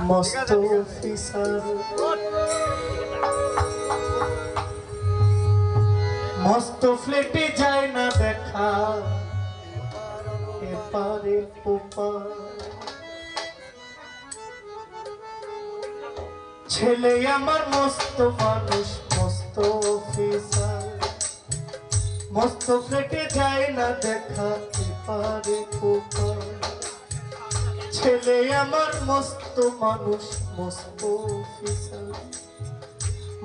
মস্ত অফিসার মস্ত ফ্লেটে যায় না দেখা এপারে ওপার ছেলে আমার মস্ত মানুষ মস্ত অফিসার মস্ত ফ্লেটে যায় না দেখা এপারে ওপার ছেলে আমার মস্ত মানুষ মস্ত অফিসার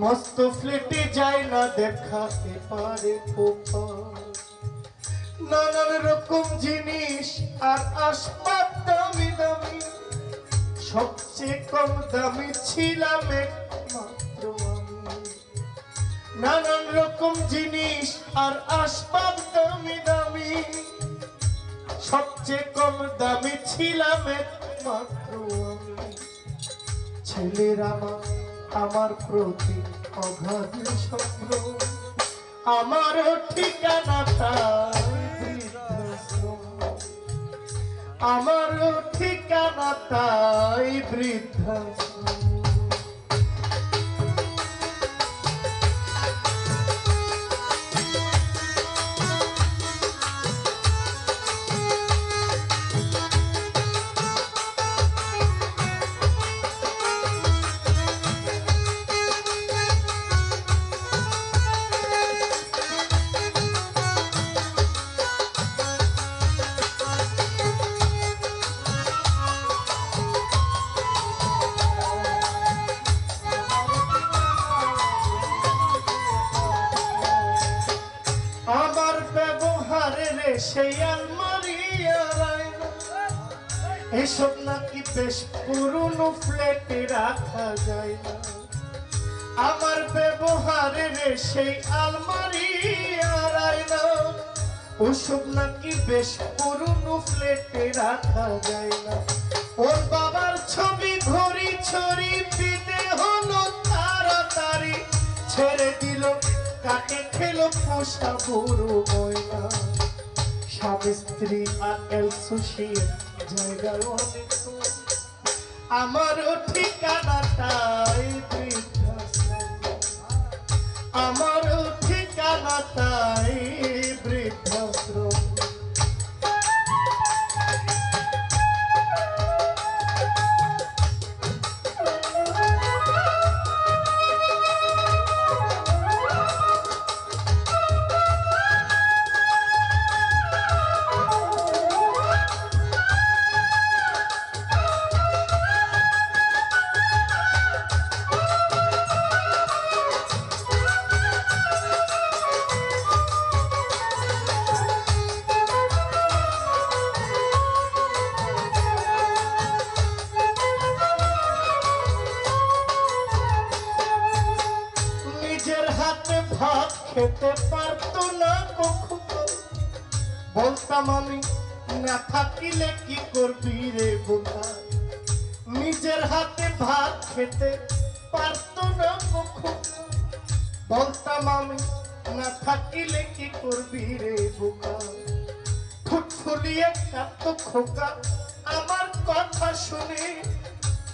মস্ত ফ্লেটে যায় না দেখা এপারে ওপার নানান রকম জিনিস আর আসবাব দামি দামি সবচেয়ে কম দামি ছিলাম একমাত্র আমি নানান রকম জিনিস আর আসবাব দামি দামি সবচেয়ে কম দামি ছিলাম একমাত্র আমি ছেলেরা আমার প্রতি অগাধ সম্ভ্রম আমার ঠিকানা তাই বৃদ্ধাশ্রম আমার ঠিকানা তাই বৃদ্ধাশ্রম আমার ব্যবহারে রে সেই আলমারি আর আয়না এসব নাকি বেশ পুরনো ফ্ল্যাটে রাখা যায় না আমার ব্যবহারে রে সেই আলমারি আর আয়না ওসব নাকি বেশ পুরনো ফ্ল্যাটে রাখা যায় না ওর বাবার ছবি ঘড়ি ছড়ি দিতে হলো তাড়াতাড়ি ছেড়ে দিল কাকে খেলো পোষা বুড়ো ময়না স্বামী স্ত্রী আর এলসুশিয়ার জায়গার অনেক আমারও ঠিকানা তাই বৃদ্ধাশ্রম আমারও ঠিকানা তাই বৃদ্ধাশ্রম ভাত খেতে পারতো না কখনো বলতাম আমি না থাকিলে কি করবি রে বোকা নিজের হাতে ভাত খেতে পারতো না কখনো বলতাম আমি না থাকিলে কি করবি রে বোকা ঠোঁট ফুলিয়ে কাঁদতো খোকা আমার কথা শুনে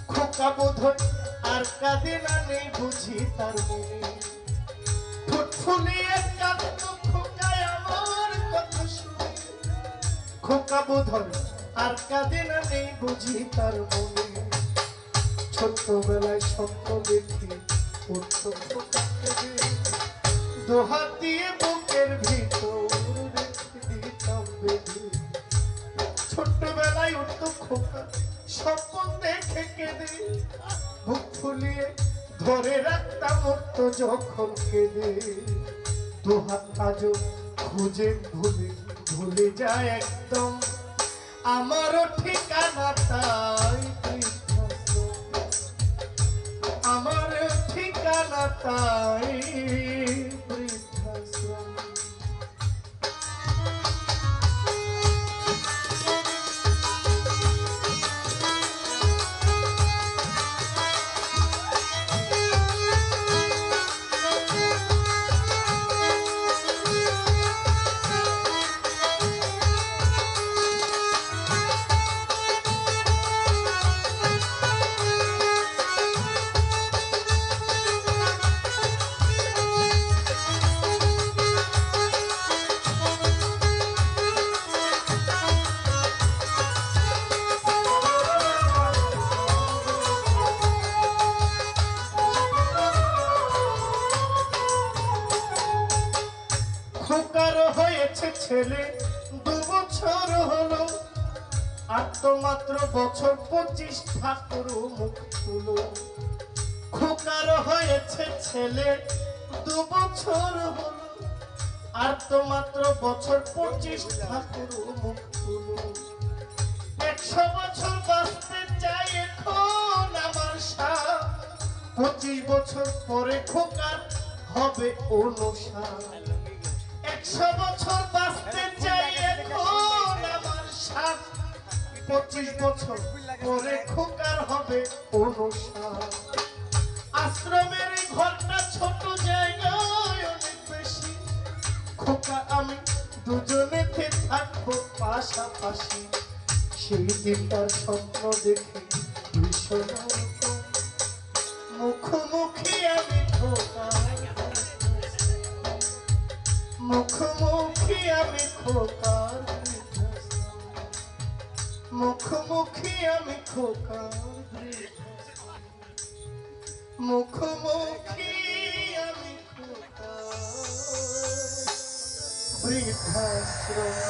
খোকা বোধহয় আর কাঁদে না নেই বুঝি তার মনে ফুলিয়ে কাঁদতো খোকায় আমার কথা শুনে খোকা বোধহয় আর কাঁদে না নেই বুঝি তার মনে ছোট্টবেলায় স্বপ্ন দেখি উঠতো খোকাকে দোহাত দিয়ে বুকের ভিতর রেখে দিতাম বেঁধে ছোট্টবেলায় উঠতো খোকা স্বপ্ন দেখে কেঁদে বুক ফুলিয়ে ধরে রাখতাম উঠতো যখন কেঁদে দুহাত আজও খুঁজে ভুলে যায় একদম আমারও ঠিকানা তাই বৃদ্ধাশ্রম আমারও ঠিকানা তাই বৃদ্ধাশ্রম বছর 25 ঠাকুর মুখ তুলো খোকার হয়েছে ছেলে 2 বছর হলো আর তো মাত্র বছর 25 ঠাকুর মুখ তুলো 100 বছর বাঁচতে চাই এখন আমার সাথ 25 বছর পরে খোকার হবে 59 100 বছর বাঁচতে চাই এখন আমার সাথ 25 বছর পরে খোকার হবে 59 আশ্রমের এই ঘরটা ছোট জায়গায় অনেক বেশি খোকা আমি দুজনেতে থাকবো পাশাপাশি সেই দিনটার স্বপ্ন দেখে ভীষণ মুখোমুখি আমি খোকার মুখোমুখি আমি খোকার মুখোমুখি আমি খোকার মুখোমুখি আমি খোকার বৃদ্ধাশ্রম